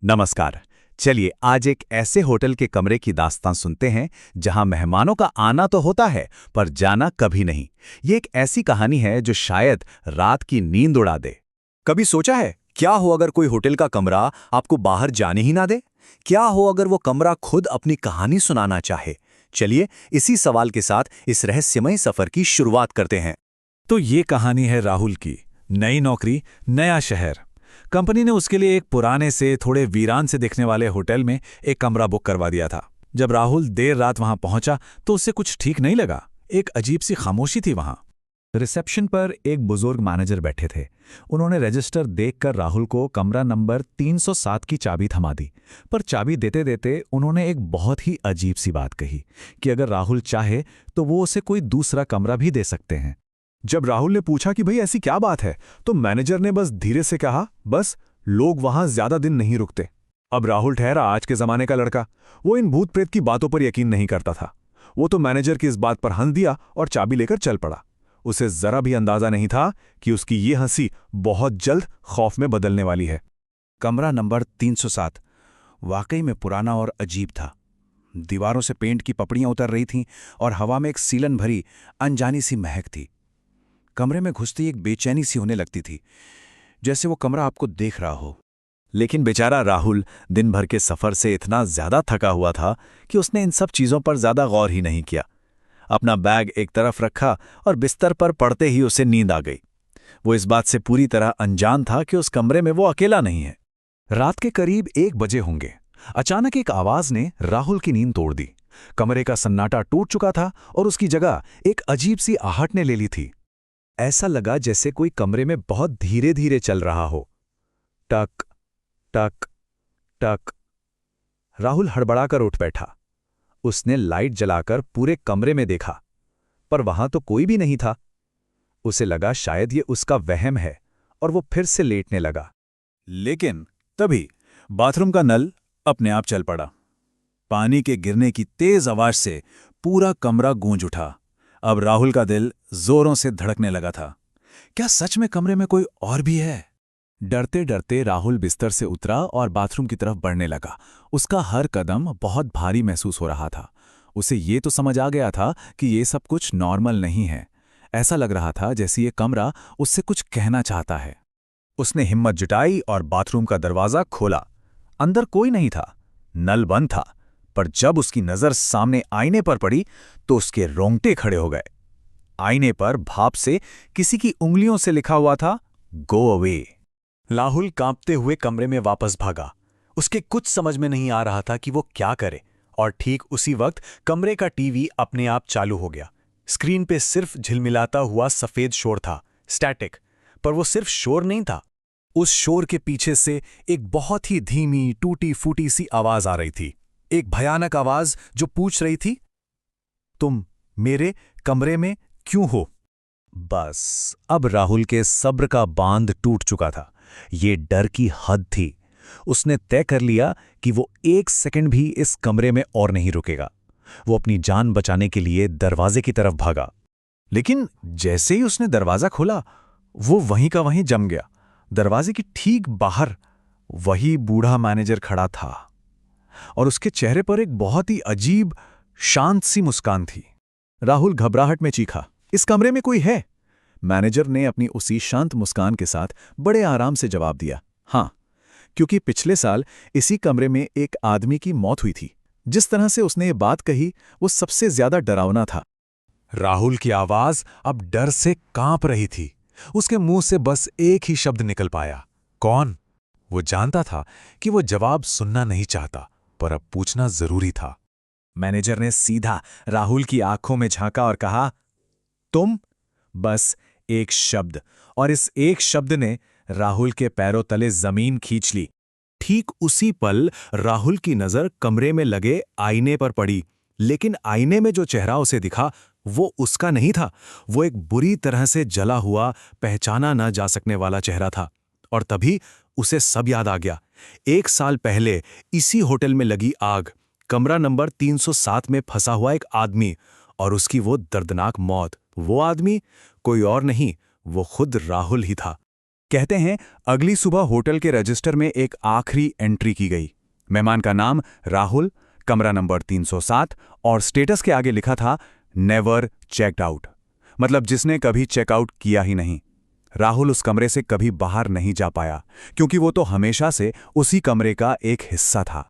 नमस्कार। चलिए आज एक ऐसे होटल के कमरे की दास्तान सुनते हैं जहां मेहमानों का आना तो होता है पर जाना कभी नहीं। ये एक ऐसी कहानी है जो शायद रात की नींद उड़ा दे। कभी सोचा है क्या हो अगर कोई होटल का कमरा आपको बाहर जाने ही ना दे? क्या हो अगर वो कमरा खुद अपनी कहानी सुनाना चाहे? चलिए इसी सवाल के साथ इस रहस्यमय सफर की शुरुआत करते हैं। तो ये कहानी है राहुल की। नई नौकरी, नया शहर। कंपनी ने उसके लिए एक पुराने से थोड़े वीरान से दिखने वाले होटल में एक कमरा बुक करवा दिया था। जब राहुल देर रात वहां पहुंचा तो उसे कुछ ठीक नहीं लगा। एक अजीब सी खामोशी थी वहां। रिसेप्शन पर एक बुजुर्ग मैनेजर बैठे थे। उन्होंने रजिस्टर देखकर राहुल को कमरा नंबर 307 की चाबी थमा दी। पर चाबी देते देते उन्होंने एक बहुत ही अजीब सी बात कही कि अगर राहुल चाहे तो वो उसे कोई दूसरा कमरा भी दे सकते हैं। जब राहुल ने पूछा कि भाई ऐसी क्या बात है, तो मैनेजर ने बस धीरे से कहा, बस लोग वहां ज्यादा दिन नहीं रुकते। अब राहुल ठहरा आज के जमाने का लड़का। वो इन भूत प्रेत की बातों पर यकीन नहीं करता था। वो तो मैनेजर की इस बात पर हंस दिया और चाबी लेकर चल पड़ा। उसे जरा भी अंदाजा नहीं था कि उसकी ये हंसी बहुत जल्द खौफ में बदलने वाली है। कमरा नंबर 307 वाकई में पुराना और अजीब था। दीवारों से पेंट की पपड़ियां उतर रही थीं और हवा में एक सीलन भरी अनजानी सी महक थी। कमरे में घुसते ही एक बेचैनी सी होने लगती थी, जैसे वो कमरा आपको देख रहा हो। लेकिन बेचारा राहुल दिन भर के सफर से इतना ज्यादा थका हुआ था कि उसने इन सब चीजों पर ज्यादा गौर ही नहीं किया। अपना बैग एक तरफ रखा और बिस्तर पर पड़ते ही उसे नींद आ गई। वो इस बात से पूरी तरह अनजान था कि उस कमरे में वो अकेला नहीं है। रात के करीब 1 बजे होंगे। अचानक एक आवाज ने राहुल की नींद तोड़ दी। कमरे का सन्नाटा टूट चुका था और उसकी जगह एक अजीब सी आहट ने ले ली थी। ऐसा लगा जैसे कोई कमरे में बहुत धीरे धीरे चल रहा हो। टक टक टक। राहुल हड़बड़ाकर उठ बैठा। उसने लाइट जलाकर पूरे कमरे में देखा, पर वहां तो कोई भी नहीं था। उसे लगा शायद ये उसका वहम है और वो फिर से लेटने लगा। लेकिन तभी बाथरूम का नल अपने आप चल पड़ा। पानी के गिरने की तेज आवाज से पूरा कमरा गूंज उठा। अब राहुल का दिल जोरों से धड़कने लगा था। क्या सच में कमरे में कोई और भी है? डरते डरते राहुल बिस्तर से उतरा और बाथरूम की तरफ बढ़ने लगा। उसका हर कदम बहुत भारी महसूस हो रहा था। उसे ये तो समझ आ गया था कि ये सब कुछ नॉर्मल नहीं है। ऐसा लग रहा था जैसे ये कमरा उससे कुछ कहना चाहता है। उसने हिम्मत जुटाई और बाथरूम का दरवाजा खोला। अंदर कोई नहीं था, नल बंद था। पर जब उसकी नजर सामने आईने पर पड़ी तो उसके रोंगटे खड़े हो गए। आईने पर भाप से किसी की उंगलियों से लिखा हुआ था, गो अवे। राहुल कांपते हुए कमरे में वापस भागा। उसके कुछ समझ में नहीं आ रहा था कि वो क्या करे। और ठीक उसी वक्त कमरे का टीवी अपने आप चालू हो गया। स्क्रीन पे सिर्फ झिलमिलाता हुआ सफेद शोर था, स्टैटिक। पर वो सिर्फ शोर नहीं था। उस शोर के पीछे से एक बहुत ही धीमी टूटी फूटी सी आवाज आ रही थी। एक भयानक आवाज जो पूछ रही थी, तुम मेरे कमरे में क्यों हो? बस अब राहुल के सब्र का बांध टूट चुका था। ये डर की हद थी। उसने तय कर लिया कि वो 1 सेकंड भी इस कमरे में और नहीं रुकेगा। वो अपनी जान बचाने के लिए दरवाजे की तरफ भागा। लेकिन जैसे ही उसने दरवाजा खोला, वो वहीं का वहीं जम गया। दरवाजे की ठीक बाहर वही बूढ़ा मैनेजर खड़ा था और उसके चेहरे पर एक बहुत ही अजीब शांत सी मुस्कान थी। राहुल घबराहट में चीखा, इस कमरे में कोई है? मैनेजर ने अपनी उसी शांत मुस्कान के साथ बड़े आराम से जवाब दिया, हाँ, क्योंकि पिछले साल इसी कमरे में एक आदमी की मौत हुई थी। जिस तरह से उसने ये बात कही वो सबसे ज्यादा डरावना था। राहुल की आवाज अब डर से कांप रही थी। उसके मुंह से बस एक ही शब्द निकल पाया, कौन? वो जानता था कि वो जवाब सुनना नहीं चाहता, पर अब पूछना जरूरी था। मैनेजर ने सीधा राहुल की आंखों में झांका और कहा, तुम? बस एक शब्द, और इस एक शब्द ने राहुल के पैरों तले जमीन खींच ली। ठीक उसी पल राहुल की नजर कमरे में लगे आईने पर पड़ी। लेकिन आईने में जो चेहरा उसे दिखा वो उसका नहीं था। वो एक बुरी तरह से जला हुआ, पहचाना न जा सकने वाला चेहरा था। और तभी उसे सब याद आ गया। 1 साल पहले इसी होटल में लगी आग, कमरा नंबर 307 में फंसा हुआ एक आदमी और उसकी वो दर्दनाक मौत। वो आदमी कोई और नहीं, वो खुद राहुल ही था। कहते हैं अगली सुबह होटल के रजिस्टर में एक आखिरी एंट्री की गई। मेहमान का नाम राहुल, कमरा नंबर 307 और स्टेटस के आगे लिखा था नेवर चेक्ड आउट, मतलब जिसने कभी चेकआउट किया ही नहीं। राहुल उस कमरे से कभी बाहर नहीं जा पाया क्योंकि वो तो हमेशा से उसी कमरे का एक हिस्सा था।